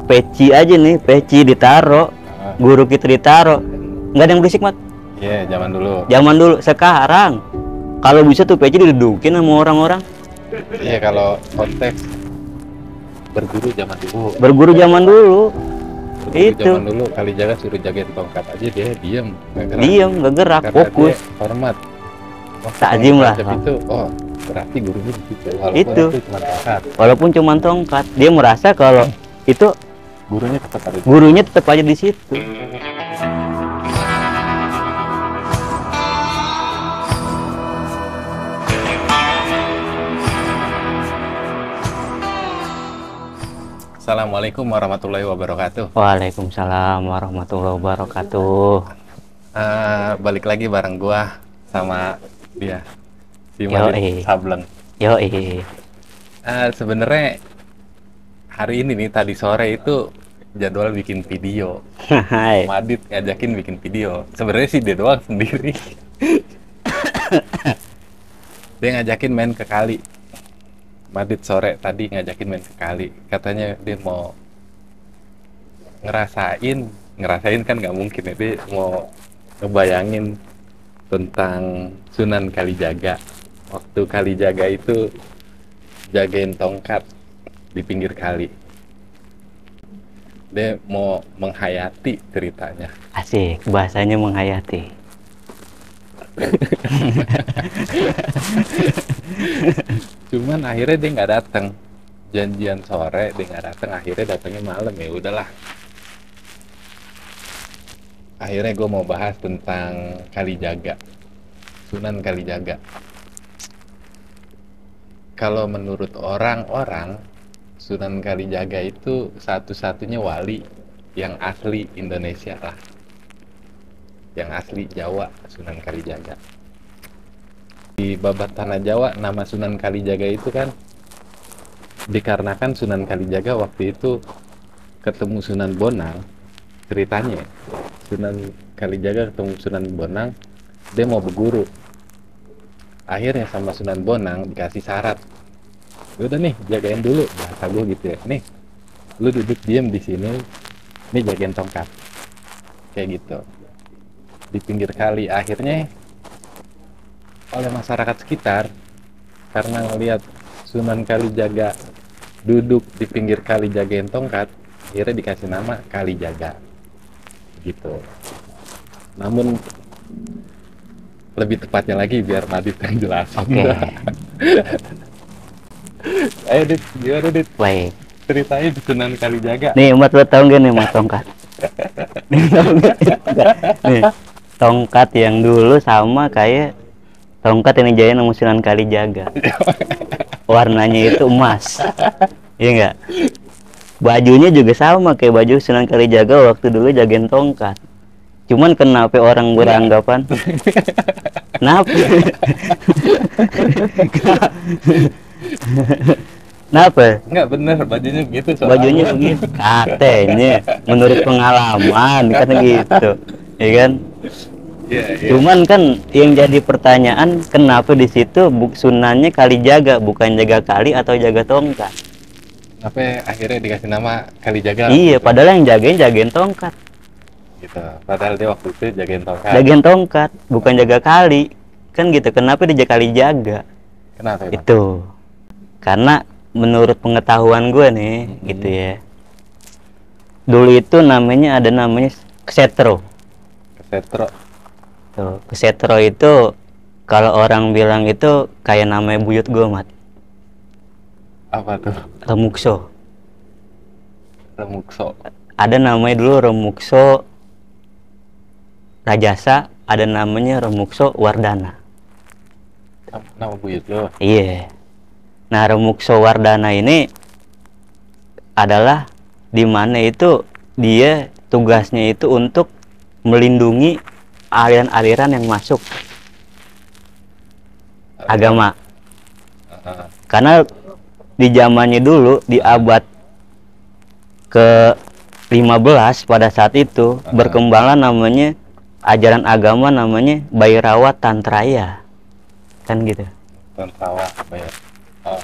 peci aja nih, peci ditaro, guru kita ditaro, nggak ada yang berisik mat. Iya, zaman dulu. Zaman dulu. Sekarang kalau bisa tuh peci didudukin sama orang-orang. Iya, kalau konteks berguru zaman dulu. Berguru zaman dulu. Berguru Itu. zaman dulu kali jaga suruh jagain tongkat aja dia diam, nggak gerak. Diem, nggak gerak, Karena fokus. dia hormat. Wah, Takjim lah. itu, oh berarti gurunya di situ. Itu. Cuma tongkat. Walaupun cuma tongkat, dia merasa kalau itu Gurunya tetap ada. gurunya tetap aja di situ. Assalamualaikum warahmatullahi wabarakatuh. Waalaikumsalam warahmatullahi wabarakatuh. Balik lagi bareng gua sama dia si Yoi. Madit Sableng. Yoi. Sebenarnya hari ini nih tadi sore itu jadwal bikin video. Hai. Madit ngajakin bikin video. Sebenarnya sih dia doang sendiri. Dia ngajakin main ke kali. Madit sore tadi ngajakin main ke kali. Katanya dia mau ngerasain kan nggak mungkin ya. Dia mau ngebayangin tentang Sunan Kalijaga. Waktu Kalijaga itu jagain tongkat di pinggir kali. Dia mau menghayati ceritanya. Asik, bahasanya menghayati. Cuman akhirnya dia nggak datang. Janjian sore dia nggak datang. Akhirnya datangnya malam, ya udahlah. Akhirnya gue mau bahas tentang Kalijaga, Sunan Kalijaga. Kalau menurut orang-orang, Sunan Kalijaga itu satu-satunya wali yang asli Indonesia lah, yang asli Jawa, Sunan Kalijaga. Di babat tanah Jawa, nama Sunan Kalijaga itu kan dikarenakan Sunan Kalijaga waktu itu ketemu Sunan Bonang. Ceritanya Sunan Kalijaga ketemu Sunan Bonang, dia mau berguru. Akhirnya sama Sunan Bonang dikasih syarat, udah nih jagain dulu, bahasa gue gitu ya, nih lu duduk diem di sini, nih jagain tongkat, kayak gitu di pinggir kali. Akhirnya oleh masyarakat sekitar, karena ngelihat Sunan Kalijaga duduk di pinggir kali jagain tongkat, akhirnya dikasih nama Kalijaga gitu. Namun lebih tepatnya lagi biar Madit yang jelasin. Oke. Ayo Dit, gimana Dit? Baik. Ceritain Sunan Kalijaga. Nih, Mat, lo tau gak nih Mat tongkat? Nih, tau nggak? Nih, tongkat yang dulu sama kayak tongkat yang dijadiin sama Sunan Kalijaga. Warnanya itu emas. Iya nggak? Bajunya juga sama kayak baju Sunan Kalijaga waktu dulu jagain tongkat. Cuman kenapa orang beranggapan? Kenapa? Kenapa? Enggak bener, bajunya begitu soalnya. Bajunya begitu. Katanya, menurut pengalaman kan gitu, ya kan? Iya, iya. Cuman kan yang jadi pertanyaan, kenapa di situ Sunannya Kalijaga, bukan jaga kali atau jaga tongkat? Kenapa akhirnya dikasih nama Kalijaga? Iya, gitu? padahal yang jagain tongkat. Gitu. Padahal dia waktu itu jagain tongkat. Jagain tongkat, bukan jaga kali. Kan gitu, kenapa dia Kalijaga? Kenapa emang? Itu. Karena menurut pengetahuan gue nih, gitu ya. Dulu itu ada namanya Ksetro. Kesetro. Tuh, Ksetro itu kalau orang bilang itu kayak namanya buyut gue, Mat. Apa tuh? Remukso. Remukso. Ada namanya dulu Remukso Rajasa, ada namanya Remukso Wardana. Nama buyut lo. Iya. Nah, Remukso Wardana ini adalah di mana itu dia tugasnya itu untuk melindungi aliran-aliran yang masuk agama. Karena di zamannya dulu, di abad ke-15 pada saat itu berkembanglah namanya ajaran agama namanya Bhairawa Tantraya. Kan gitu. Tantrawa apa ya? Oh,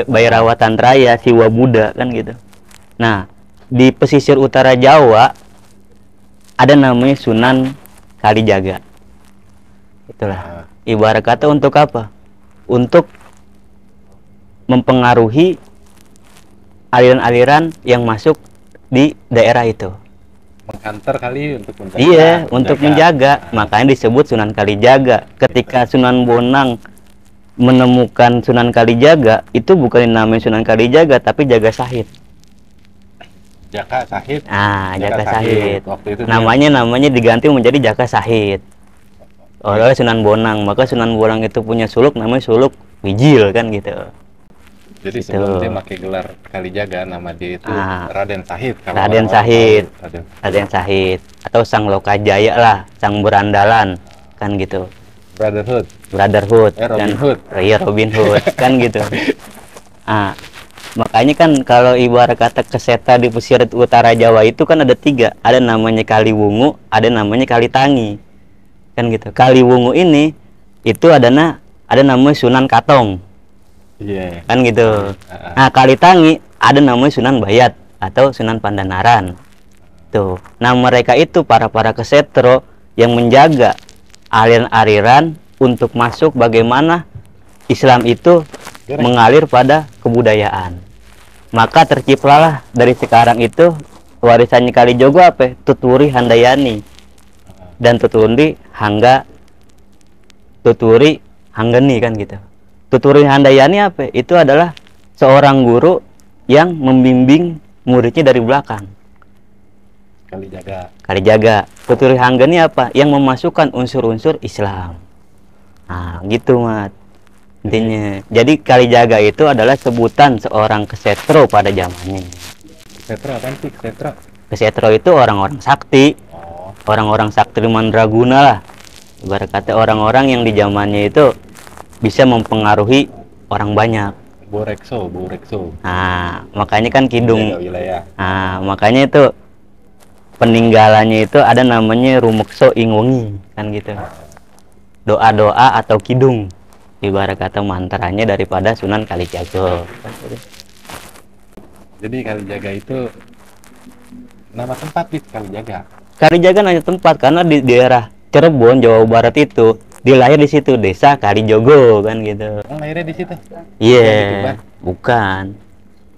Bhairawa Tantraya, Siwa Buddha kan gitu. Nah, di pesisir utara Jawa ada namanya Sunan Kalijaga. Itulah. Ibarat kata untuk apa? Untuk mempengaruhi aliran-aliran yang masuk di daerah itu. Mengkanter kali untuk menjaga. Iya, untuk menjaga. Makanya disebut Sunan Kalijaga. Ketika Sunan Bonang menemukan Sunan Kalijaga, itu bukan namanya Sunan Kalijaga, tapi Jaga Sahid. Jaka Sahid. Jaka Sahid. Waktu itu namanya diganti menjadi Jaka Sahid oleh Sunan Bonang. Maka Sunan Bonang itu punya suluk namanya Suluk Wijil kan gitu. Jadi sebelum dia pakai gelar Kalijaga, nama dia itu Raden Sahid. Raden Sahid. Raden Sahid atau Sang Lokajaya lah, Sang Berandalan kan gitu. Brotherhood. Robin Hood. Iya, Robin Hood kan gitu. Makanya kan kalau ibarat kata keseta di pesisir utara Jawa itu kan ada 3. Ada namanya Kaliwungu, ada namanya Kalitangi. Kan gitu. Kaliwungu ini itu ada namanya Sunan Katong. Iya. Kan gitu. Kalitangi ada namanya Sunan Bayat atau Sunan Pandanaran. Tuh. Nah, mereka itu para kesetro yang menjaga aliran-aliran untuk masuk bagaimana Islam itu mengalir pada kebudayaan. Maka terciptalah dari sekarang itu warisannya Kalijogo apa? Tuturi Handayani dan Tuturi Hanggeni kan gitu. Tuturi Handayani apa? Itu adalah seorang guru yang membimbing muridnya dari belakang. Kalijaga. Tuturi Hanggeni apa? Yang memasukkan unsur-unsur Islam. Gitu, Mat. Intinya. Jadi Kalijaga itu adalah sebutan seorang kesetro pada zamannya. Kesetro apa sih? Kesetro itu orang-orang sakti. Orang-orang sakti mandraguna lah. Ibarat kata orang-orang yang di zamannya itu bisa mempengaruhi orang banyak. Borekso. Makanya kan kidung. Makanya itu peninggalannya itu ada namanya Rumekso Ingwengi kan gitu. Doa-doa atau kidung. Ibarat kata mantranya daripada Sunan Kalijaga. Jadi Kalijaga itu nama tempat di Kalijaga. Kalijaga namanya tempat karena di daerah Cirebon, Jawa Barat itu dilahir di situ desa Kalijogo kan gitu. Lahirnya di situ? Iya. Bukan.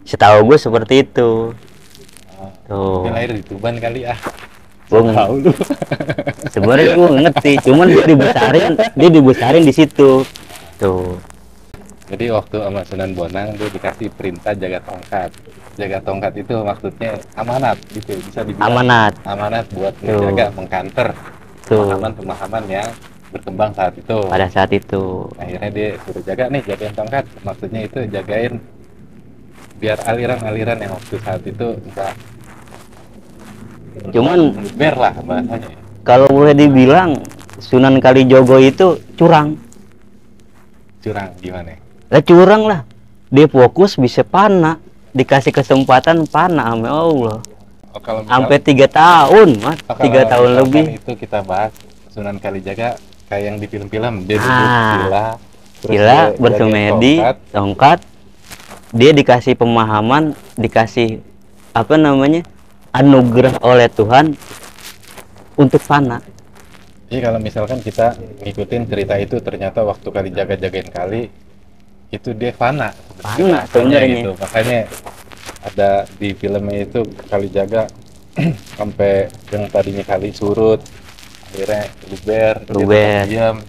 Setahu gue seperti itu. Tuh. Dia lahir di Tuban kali Gue tahu lu. Sebenarnya gue ngerti, cuman dia dibesarin di situ. Tuh. Jadi waktu sama Sunan Bonang dia dikasih perintah jaga tongkat. Jaga tongkat itu maksudnya amanat gitu, bisa dibilang. Amanat buat menjaga, mengkanter pemahaman yang berkembang saat itu. Pada saat itu. Akhirnya dia suruh jagain tongkat. Maksudnya itu jagain biar aliran-aliran yang waktu saat itu enggak. Cuman ber lah bahasanya. Kalau boleh dibilang Sunan Kalijogo itu curang Gimana? Curang lah. Dia fokus bisa panah, dikasih kesempatan panah sama Allah. Sampai 3 tahun, Mas. 3 tahun lebih. Itu kita bahas Sunan Kalijaga kayak yang di film-film. Dia duduk gila bersemedi, tongkat. Dia dikasih pemahaman, dikasih anugerah oleh Tuhan untuk panah. Jadi kalau misalkan kita ngikutin cerita itu, ternyata waktu Kalijaga jagain kali itu dia fana sebenarnya gitu. Makanya ada di filmnya itu Kalijaga sampai yang tadinya kali surut akhirnya luber diam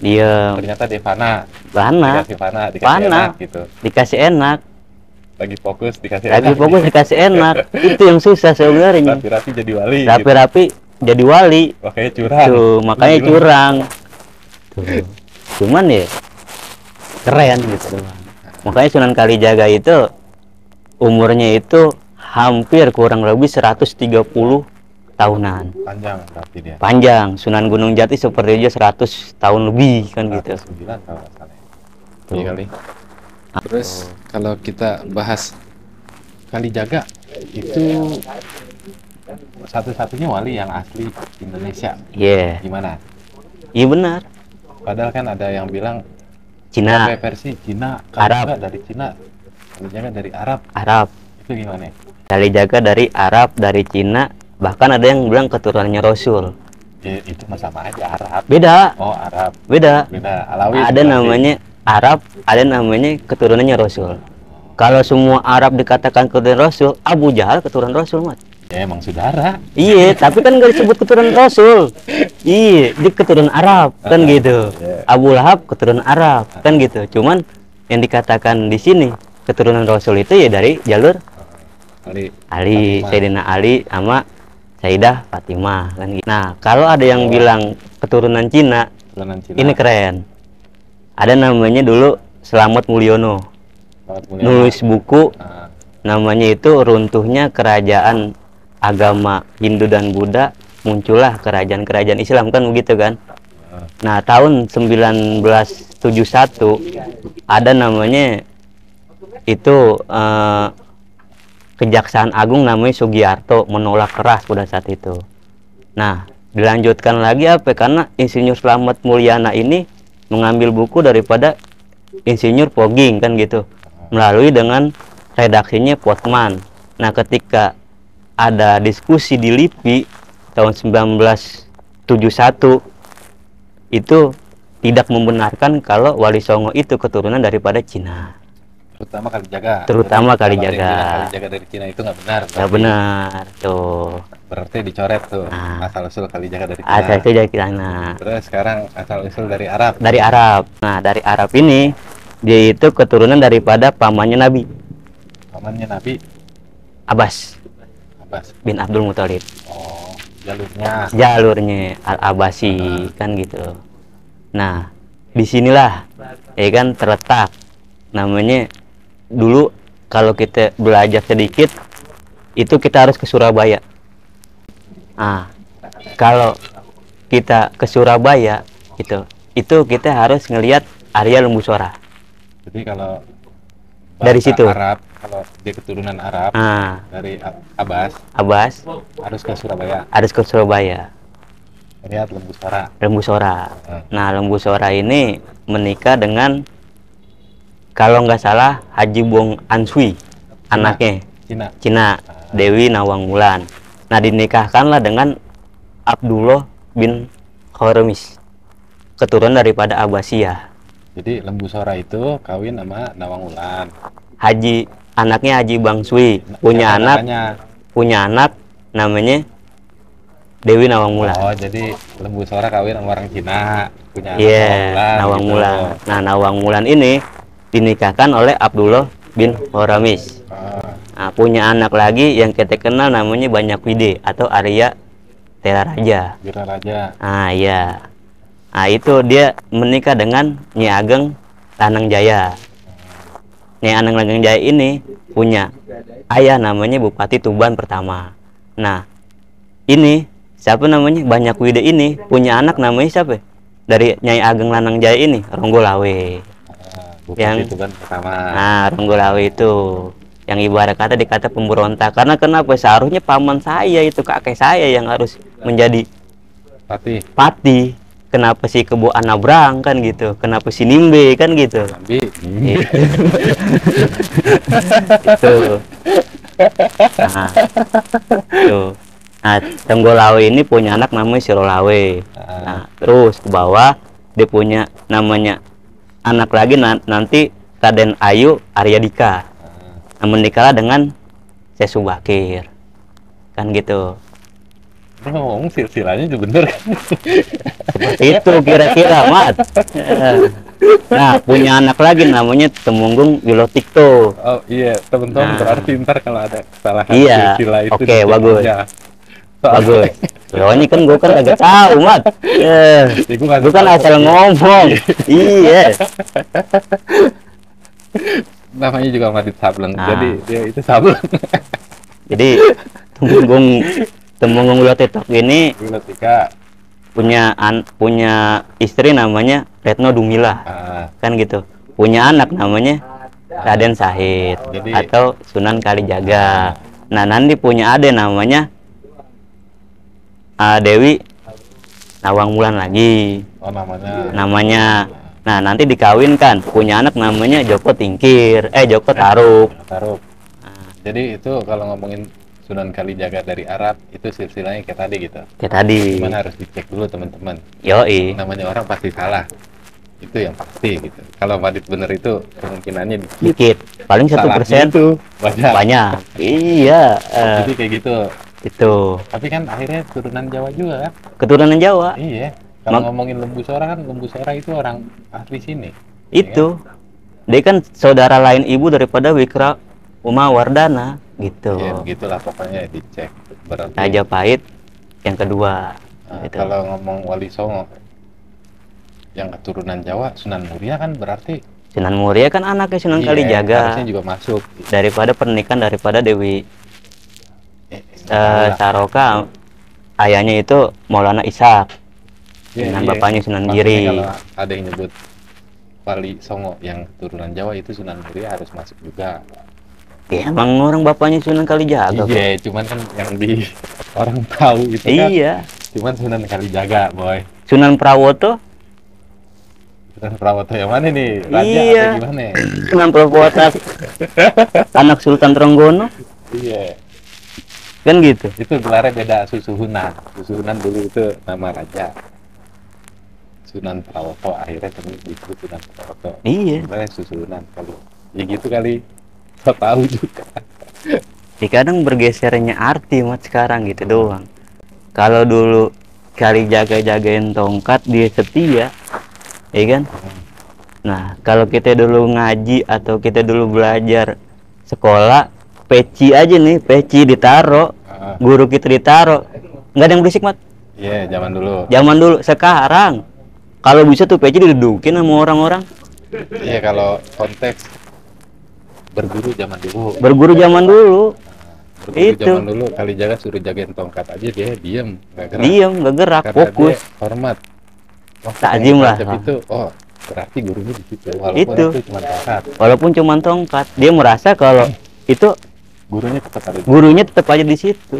ternyata dia fana dikasih enak gitu, dikasih enak, lagi fokus dikasih enak. Itu yang susah sebenarnya. Rapi-rapi jadi wali jadi wali. Makanya curang. Makanya curang. Cuman ya keren gitu. Makanya Sunan Kalijaga itu umurnya itu hampir kurang lebih 130 tahunan. Panjang berarti dia. Panjang. Sunan Gunung Jati seperti aja 100 tahun lebih kan gitu. 9 tahun asalnya. Iya kali. Terus kalau kita bahas Kalijaga itu satu-satunya wali yang asli Indonesia. Iya. Gimana? Iya benar. Padahal kan ada yang bilang Cina. Versi Cina, Arab dari Cina, Kalijaga dari Arab. Arab. Itu gimana? Kalijaga dari Arab, dari Cina, bahkan ada yang bilang keturunannya Rasul. Ya, itu mah sama aja Arab. Beda, Oh, Arab. beda. Beda. Alawi. Ada berarti. namanya Arab, ada namanya keturunannya Rasul. Kalau semua Arab dikatakan keturunan Rasul, Abu Jahal keturunan Rasul, Mat. Ya emang saudara. Iya, tapi kan nggak disebut keturunan Rasul. Iya, dia keturunan Arab, kan gitu. Iya. Abu Lahab keturunan Arab, kan gitu. Cuman yang dikatakan di sini keturunan Rasul itu ya dari jalur Ali. Ali, Fatimah. Sayyidina Ali sama Sayyidah Fatimah, kan gitu. Nah, kalau ada yang bilang keturunan Cina, Keturunan Cina. ini keren. Ada namanya dulu Slamet Mulyono, Selamat mulia. nulis buku Nah, namanya itu Runtuhnya Kerajaan Agama Hindu dan Buddha, muncullah kerajaan-kerajaan Islam, kan begitu kan. Nah, tahun 1971 ada namanya itu Kejaksaan Agung namanya Sugiarto menolak keras pada saat itu. Nah, dilanjutkan lagi apa? Karena Insinyur Slamet Mulyana ini mengambil buku daripada Insinyur Pogging, kan gitu, melalui dengan redaksinya Potman. Nah, ketika ada diskusi di LIPI tahun 1971 itu tidak membenarkan kalau Wali Songo itu keturunan daripada Cina. terutama Kalijaga. Terutama Jadi, kalau ada yang Kalijaga. bilang Kalijaga dari Cina itu nggak benar. Nggak benar tuh. Berarti dicoret tuh Nah. asal usul Kalijaga dari Cina. Asal itu dari Cina. Terus sekarang asal usul dari Arab. Dari Arab. Nah, dari Arab ini dia itu keturunan daripada pamannya Nabi Pamannya Nabi Abbas Abbas. bin Abdul Muthalib. Oh, jalurnya. Jalurnya Al-Abbasi, kan gitu. Nah, disinilah ya kan terletak namanya. Dulu kalau kita belajar sedikit itu kita harus ke Surabaya. Nah, kalau kita ke Surabaya itu kita harus ngelihat area Lembu Sora. Jadi kalau Dari bahasa situ. Arab, kalau dia keturunan Arab Nah, dari Abbas Abbas harus ke Surabaya. harus ke Surabaya. Lihat Lembu Sora. Lembu Sora. Nah, Lembu Sora ini menikah dengan kalau nggak salah Haji Bong Ansui, anaknya Cina. Cina, Dewi Nawang Wulan. Nah, dinikahkanlah dengan Abdullah bin Khormis, keturunan daripada Abbasiyah. Jadi Lembu Sora itu kawin sama Nawang Wulan. Anaknya Haji Bangsui, punya Siapa anak namanya? namanya Dewi Nawang Wulan. Oh, jadi Lembu Sora kawin sama orang Cina, punya anak Iya, Nawang gitu. Wulan. Nah, Nawang Wulan ini dinikahkan oleh Abdullah bin Khormis. Ah, Nah, punya anak lagi yang kita kenal namanya Banyak Wide atau Arya Tera Raja. Bira Raja. Ah, iya. Nah, itu dia menikah dengan Nyi Ageng Lanang Jaya. Nyi Ageng Lanang Jaya ini punya ayah namanya Bupati Tuban pertama. Nah, ini siapa namanya? Banyak Wide ini punya anak namanya siapa? Dari Nyai Ageng Lanang Jaya ini, Ronggolawe. Bupati Yang- Tuban pertama. Nah, Ronggolawe itu yang ibarat kata dikata pemberontak. Karena kenapa? Seharusnya paman saya itu, kakek saya yang harus menjadi Patih. pati. Kenapa si Kebo Anabrang, kan gitu? Kenapa si Nimbe, kan gitu? Jambi. Gitu. Itu. Nah, tuh. Nah, Ronggolawe ini punya anak namanya Sirolawe. Nah, terus ke bawah dia punya namanya anak lagi nanti Raden Ayu Aryadika. Nah, menikahlah dengan Syekh Subakir, kan gitu. Ini ngomong silsilahnya juga bener kan? Seperti itu kira-kira, Mat. Nah, punya anak lagi namanya Temunggung Wilotikto. Oh iya, teman-teman Nah. berarti ntar kalau ada kesalahan Iya, silsilah itu oke, dicek bagus. aja. Bagus. Soalnya kan gue kan kagak tahu, Mat. Ya, gua Gue kan asal ngomong. Iya. Namanya juga Madit Sableng, Nah. jadi dia itu Sableng. Jadi Temunggung Wilotikto ini Wilotika. punya istri namanya Retno Dumila, Ah, kan gitu. Punya anak namanya Raden Sahid Jadi- atau Sunan Kalijaga. Nah, nanti punya adik namanya Dewi Nawang Wulan lagi oh namanya. namanya. Nah, nanti dikawinkan, punya anak namanya Joko Tingkir, Joko Taruk. Taruh. Jadi itu kalau ngomongin Sunan Kalijaga dari Arab itu silsilahnya kayak tadi gitu. Kayak tadi. Cuman harus dicek dulu teman-teman. Yoi. Namanya orang pasti salah. Itu yang pasti gitu. Kalau Madit bener itu kemungkinannya dikit. Dikit. Paling 1%. Itu banyak. Banyak. Iya. Jadi kayak gitu. Itu. Tapi kan akhirnya turunan Jawa juga kan? Keturunan Jawa. Iya. Kalau ngomongin Lembu Sora kan Lembu Sora itu orang asli sini. Itu. Dia kan saudara lain ibu daripada Wikra Uma Wardana gitu. Ya begitulah pokoknya dicek. Berarti Majapahit yang kedua. Gitu. kalau ngomong Wali Songo yang keturunan Jawa, Sunan Muria kan berarti Sunan Muria kan anaknya Sunan Kalijaga. harusnya juga masuk. Daripada pernikahan daripada Dewi Saroka, ayahnya itu Maulana Ishak dengan bapaknya Sunan Giri. Kalau ada yang nyebut Wali Songo yang keturunan Jawa itu Sunan Muria harus masuk juga. Ya, emang orang bapaknya Sunan Kalijaga. Iya, cuman kan yang di orang tahu itu kan. Iya. Cuman Sunan Kalijaga, boy. Sunan Prawoto. Sunan Prawoto yang mana nih? Raja Iya. atau gimana? Sunan Prawoto anak Sultan Trenggono. Iya. Kan gitu. Itu gelarnya beda. Susuhunan. Susuhunan dulu itu nama raja. Sunan Prawoto akhirnya disebut Sunan Prawoto. Iya. Sebenarnya Susuhunan kali. Ya gitu kali. So tahu juga. Kadang bergesernya arti mat sekarang gitu doang. Kalau dulu Kalijaga jagain tongkat dia setia, ya kan? Nah kalau kita dulu ngaji atau kita dulu belajar sekolah, peci aja nih, peci ditaro, guru kita ditaro, nggak ada yang berisik mat. Iya, zaman dulu. Zaman dulu. Sekarang kalau bisa tuh peci didudukin sama orang-orang. Iya, kalau konteks berguru zaman dulu. Berguru zaman dulu. Berguru Itu. zaman dulu Kalijaga suruh jagain tongkat aja dia diem, nggak gerak. Diem, nggak gerak, Karena fokus. dia hormat. Takzim lah. Itu, oh berarti gurunya di situ. Walaupun Itu. cuma tongkat. Walaupun cuma tongkat, dia merasa kalau itu Gurunya tetap ada. gurunya tetap aja di situ.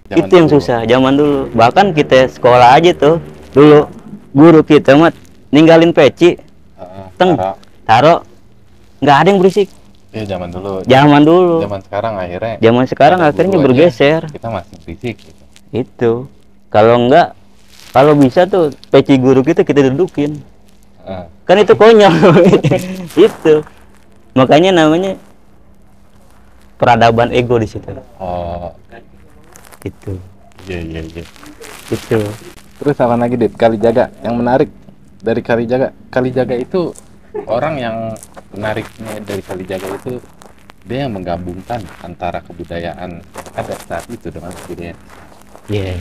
Zaman Itu yang dulu. susah zaman dulu. Bahkan kita sekolah aja tuh dulu guru kita mah ninggalin peci, teng, taro, nggak ada yang berisik. Iya, zaman dulu. Zaman dulu. Zaman sekarang akhirnya. Zaman sekarang ada akhirnya guru aja, bergeser. kita masih berisik. Gitu. Itu. Kalau enggak, kalau bisa tuh peci guru kita dudukin. Kan itu konyol. Itu. Makanya namanya peradaban ego di situ. Oh, Itu. iya. Itu. Terus apa lagi, Dit? Kalijaga. Yang menarik dari Kalijaga. Kalijaga itu orang yang menariknya dari Kalijaga itu dia yang menggabungkan antara kebudayaan yang ada saat itu dengan kebudayaan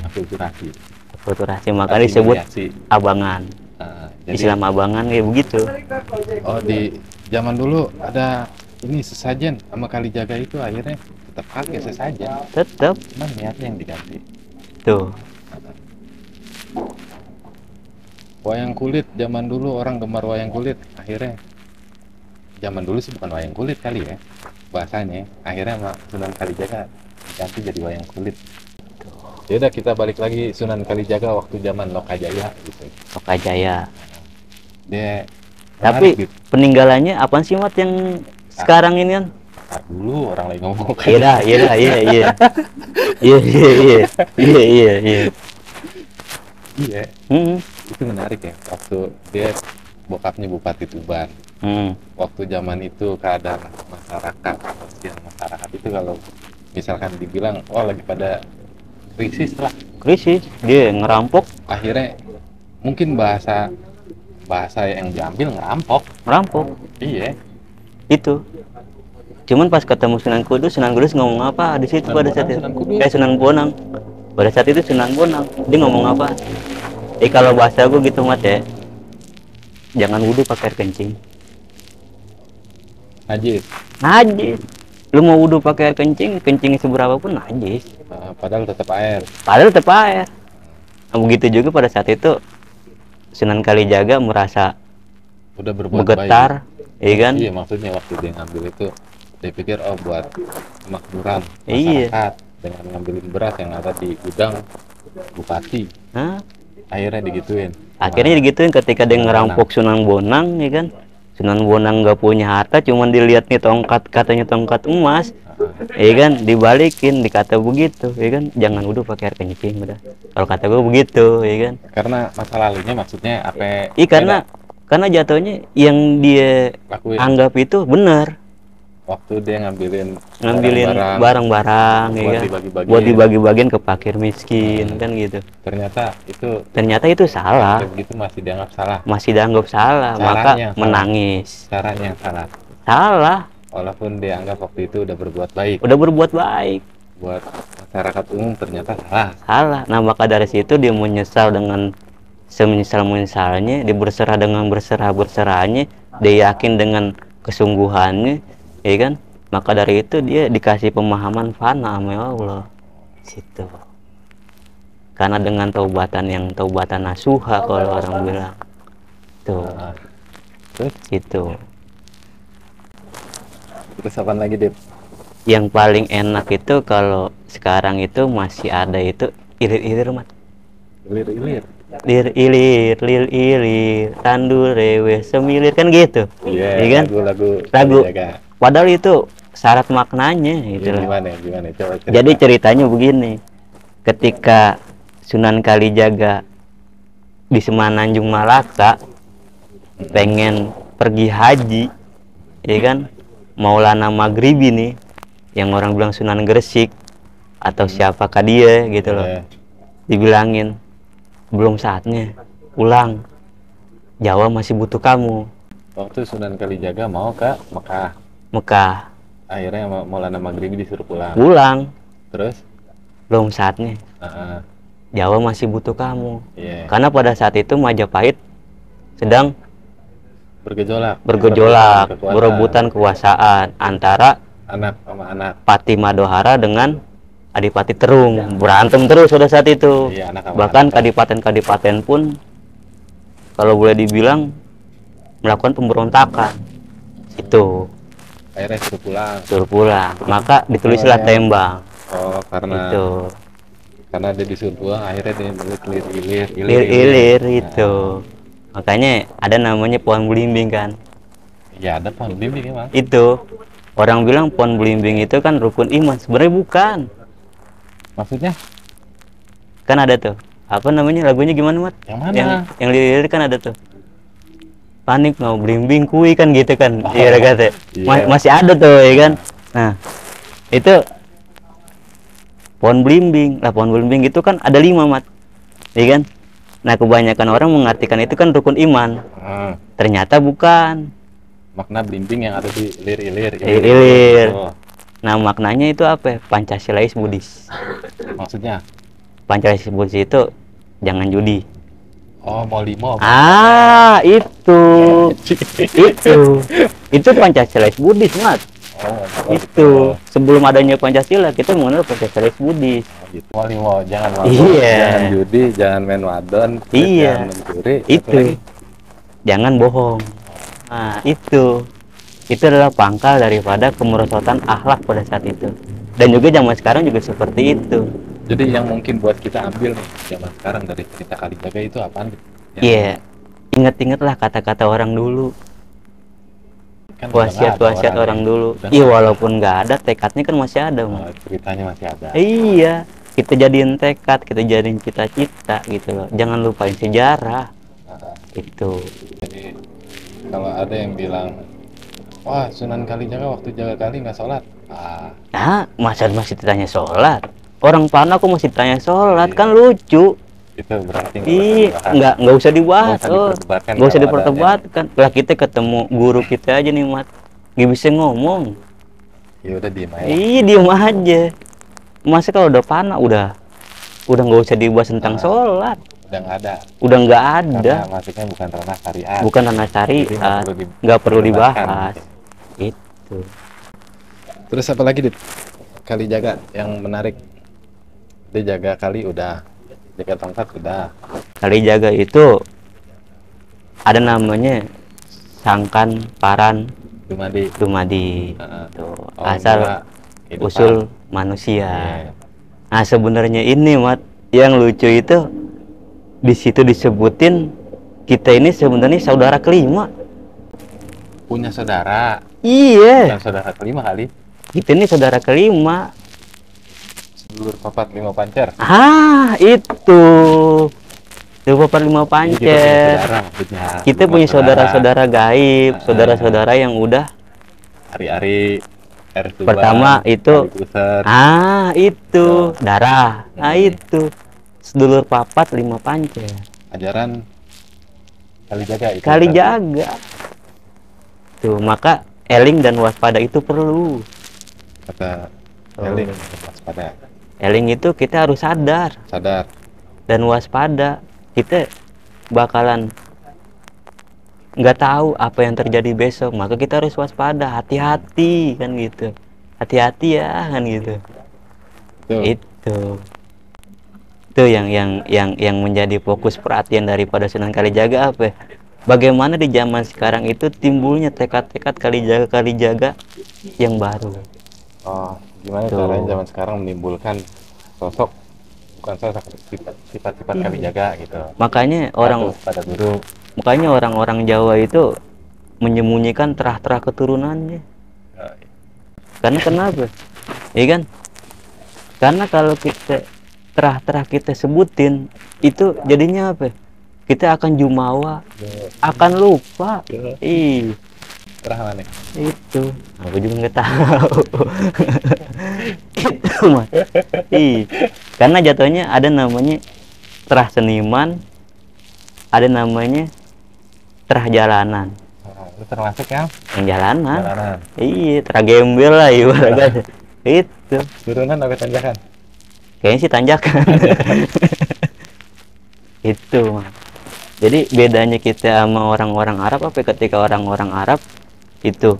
akulturasi. Akulturasi makanya disebut asimilasi. abangan. Jadi, Islam abangan kayak begitu. oh, di zaman dulu ada ini sesajen sama Kalijaga itu akhirnya tetap pakai sesajen. Tetap Cuman niatnya yang diganti. tuh. Wayang kulit zaman dulu orang gemar wayang kulit, akhirnya zaman dulu sih bukan wayang kulit kali ya bahasanya, akhirnya sama Sunan Kalijaga diganti jadi wayang kulit. Ya udah, kita balik lagi Sunan Kalijaga waktu zaman Lokajaya gitu. Lokajaya. Dia Tapi menarik, gitu. peninggalannya apa sih mat yang sekarang ini kan? Nah, dulu orang lagi ngomong Iya dah, iya dah, iya. Iya. Iya, itu menarik ya waktu dia bokapnya Bupati Tuban. Waktu zaman itu keadaan masyarakat, sosial masyarakat itu kalau misalkan dibilang oh lagi pada krisis lah, Krisis, dia ngerampok, akhirnya mungkin bahasa yang diambil ngerampok. Iya, itu. Cuman pas ketemu Sunan Kudus ngomong apa di situ pada saat itu? Sunan Bonang. Pada saat itu Sunan Bonang, dia ngomong apa? Kalau bahasa gue gitu mat ya, jangan wudhu pakai air kencing. Najis. Lu mau wudhu pakai air kencing seberapa pun najis. Padahal tetap air. Nah, begitu juga pada saat itu Sunan Kalijaga merasa Udah berbuat bergetar, iya kan? Iya, maksudnya waktu dia ngambil itu dia pikir oh buat kemakmuran Iya. masyarakat dengan ngambilin beras yang ada di gudang bupati. Hah? Akhirnya digituin. Akhirnya digituin ketika dia ngerampok Sunan Bonang, ya kan? Sunan Bonang nggak punya harta, cuman dilihat nih tongkat, katanya tongkat emas. Iya kan, dibalikin, dikata begitu, ya kan, jangan udah pakai air kencing udah. Kalau kata gue begitu, ya kan. Karena masa lalunya maksudnya apa? Iya karena jatuhnya yang dia lakuin anggap itu benar, waktu dia ngambilin barang-barang, ya buat kan, dibagi-bagiin. buat dibagi-bagiin ke fakir miskin, kan gitu. Ternyata itu Salah, begitu masih dianggap salah. masih dianggap salah, Caranya maka yang salah. menangis. Caranya yang salah. Salah, Walaupun dianggap waktu itu udah berbuat baik. udah berbuat baik. Buat masyarakat umum ternyata salah. Salah. Nah, maka dari situ dia menyesal dengan semenyesal-menyesalnya, dia berserah dengan berserah-berserahnya, dia yakin dengan kesungguhannya, ya kan? Maka dari itu dia dikasih pemahaman fana sama Allah. Situ. Karena dengan taubatan yang taubatan nasuha kalau orang bilang. Tuh. Nah, terus Gitu. terus apa lagi, Dip? Yang paling enak itu kalau sekarang itu masih ada itu ilir-ilir, Mat. Ilir-ilir. Lir ilir tandur rewe semilir, kan gitu. Iya, kan, lagu Jaga. padahal itu syarat maknanya gitu loh. Gimana coba cerita. Jadi ceritanya begini, ketika Sunan Kalijaga di Semenanjung Malaka pengen pergi haji, ya kan, Maulana Maghribi nih, yang orang bilang Sunan Gresik atau siapakah dia gitu loh, dibilangin belum saatnya pulang, Jawa masih butuh kamu. Waktu Sunan Kalijaga mau ke Mekah, akhirnya Maulana Maghribi disuruh pulang. Terus belum saatnya, Jawa masih butuh kamu. Karena pada saat itu Majapahit sedang bergejolak, berebutan kekuasaan antara anak sama anak, Pati Madohara dengan Adipati Terung, berantem terus pada saat itu. Iya, bahkan kadipaten-kadipaten pun kalau boleh dibilang melakukan pemberontakan. Itu akhirnya suruh pulang, maka ditulislah tembang. Karena itu karena dia disuruh pulang, akhirnya dia ilir itu. Makanya ada namanya pohon belimbing kan. Ya, ada pohon belimbing emang. Itu orang bilang pohon belimbing itu kan rukun iman, sebenarnya bukan. Maksudnya? Kan ada tuh, apa namanya, lagunya gimana, Mat? Yang mana? Yang lirik kan ada tuh, panik mau belimbing kui, kan gitu kan. Iya, kata. Masih ada tuh, ya kan. Nah, itu pohon belimbing. Lah, pohon belimbing itu kan ada 5, Mat, ya kan. Nah, kebanyakan orang mengartikan itu kan rukun iman. Ternyata bukan. Makna belimbing yang ada di ilir. Nah, maknanya itu apa? Pancasilais Buddhis. Maksudnya? Pancasilais Buddhis itu jangan judi. Oh, mau limo. Itu. Itu Pancasilais Buddhis, Mat. Itu sebelum adanya Pancasila kita mengenal Pancasilais Buddhis. Gitu. Mau limo, jangan jangan judi, jangan main wadon, jangan mencuri, itu. Jangan bohong. Nah, itu adalah pangkal daripada kemerosotan akhlak pada saat itu. Dan juga zaman sekarang juga seperti itu. Jadi yang mungkin buat kita ambil nih zaman sekarang dari cerita Kalijaga itu apaan? Iya, ingat-ingatlah kata-kata orang dulu, kan wasiat-wasiat orang dulu. Iya, walaupun nggak ada, tekadnya kan masih ada. Ceritanya masih ada. Iya, kita jadiin tekad, kita jadiin cita-cita gitu loh. Jangan lupain sejarah. Itu. Jadi kalau ada yang bilang, wah, Sunan Kalijaga waktu jaga kali nggak sholat. Masa masih ditanya sholat? Orang panah kok masih ditanya sholat? Kan lucu. Itu berarti nggak usah dibahas. Nggak usah diperdebatkan. Lah, kita ketemu guru kita aja nih, Mat, nggak bisa ngomong. Ya udah diem aja. Iya, diem aja. Masa kalau udah panah udah nggak usah dibahas tentang sholat. Udah nggak ada. Karena maksudnya bukan ranah syariat. Bukan ranah syariat. Nggak perlu dibahas. Itu. Terus apa lagi, Dit? Kalijaga yang menarik. Dia jaga kali udah, jaga tongkat udah. Kalijaga itu ada namanya Sangkan Paran Dumadi. Asal usul manusia. Nah, sebenarnya ini, Mat, yang lucu itu di situ disebutin kita ini sebenarnya saudara kelima. Punya saudara. Iya. Bukan saudara kelima kali. Kita ini saudara kelima. Sedulur papat lima pancer. Itu. Dua papat lima Ini kita punya pancer. saudara, benar. Kita punya saudara-saudara gaib, saudara-saudara yang udah Ari-ari R Subang, pertama itu. Kalipuser. Itu darah. Itu sedulur papat lima pancer. Ajaran Kalijaga itu. Kalijaga. Tuh, maka eling dan waspada itu perlu. Kata Eling waspada. Eling itu kita harus sadar Sadar. dan waspada. Kita bakalan nggak tahu apa yang terjadi besok, maka kita harus waspada, hati-hati kan gitu. Hati-hati ya kan gitu. Tuh. Itu yang menjadi fokus perhatian daripada Sunan Kalijaga apa? Bagaimana di zaman sekarang itu timbulnya tekad-tekad Kalijaga yang baru. Oh, gimana Tuh. caranya zaman sekarang menimbulkan sosok, bukan sosok, sifat-sifat Kalijaga gitu. Makanya Pada guru. orang-orang Jawa itu menyembunyikan terah-terah keturunannya. Karena kenapa? Iya kan? Karena kalau kita terah-terah kita sebutin, itu jadinya apa? Kita akan jumawa, akan lupa. Ih, Terah mana? itu. Aku juga nggak tahu. Itu mah. Ih, karena jatuhnya ada namanya terah seniman, ada namanya terah jalanan. Nah, itu termasuk yang Yang jalanan. jalanan. Iya, terah gembel lah ibaratnya. Itu. Turunan apa tanjakan? Kayaknya sih tanjakan. Itu mah. Jadi bedanya kita sama orang-orang Arab apa? Ketika orang-orang Arab itu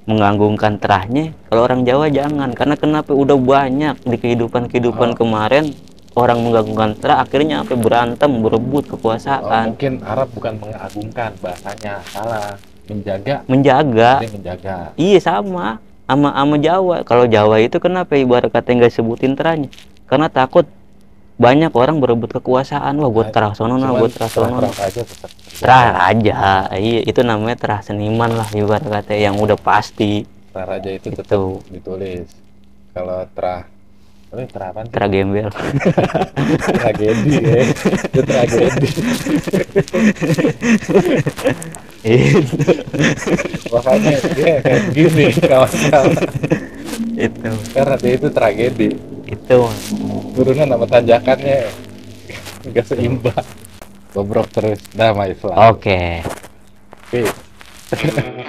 menganggungkan terahnya, kalau orang Jawa jangan. Karena kenapa? Udah banyak di kehidupan kemarin orang menggantungkan terah, akhirnya sampai berantem, berebut Oh, kekuasaan. mungkin Arab bukan mengagungkan, bahasanya salah. Menjaga. Menjaga. Dia menjaga. Iya, sama Jawa. Kalau Jawa itu kenapa ibarat kata nggak sebutin terahnya? Karena takut banyak orang berebut kekuasaan. Wah, buat terah sono, nah, buat terah sono. Terah aja tetap. Terah aja. Iya, itu namanya terah seniman lah ibarat kata yang udah pasti. Terah aja itu tetap Itu ditulis. Kalau terah, terah apa? terah gembel. Tragedi ya. Itu tragedi. Itu. Makanya dia kayak gini kawan-kawan. Itu. Karena dia itu tragedi. Itu. Turunan sama tanjakannya nggak seimbang. Bobrok terus. Damai Islam. Oke. Oke.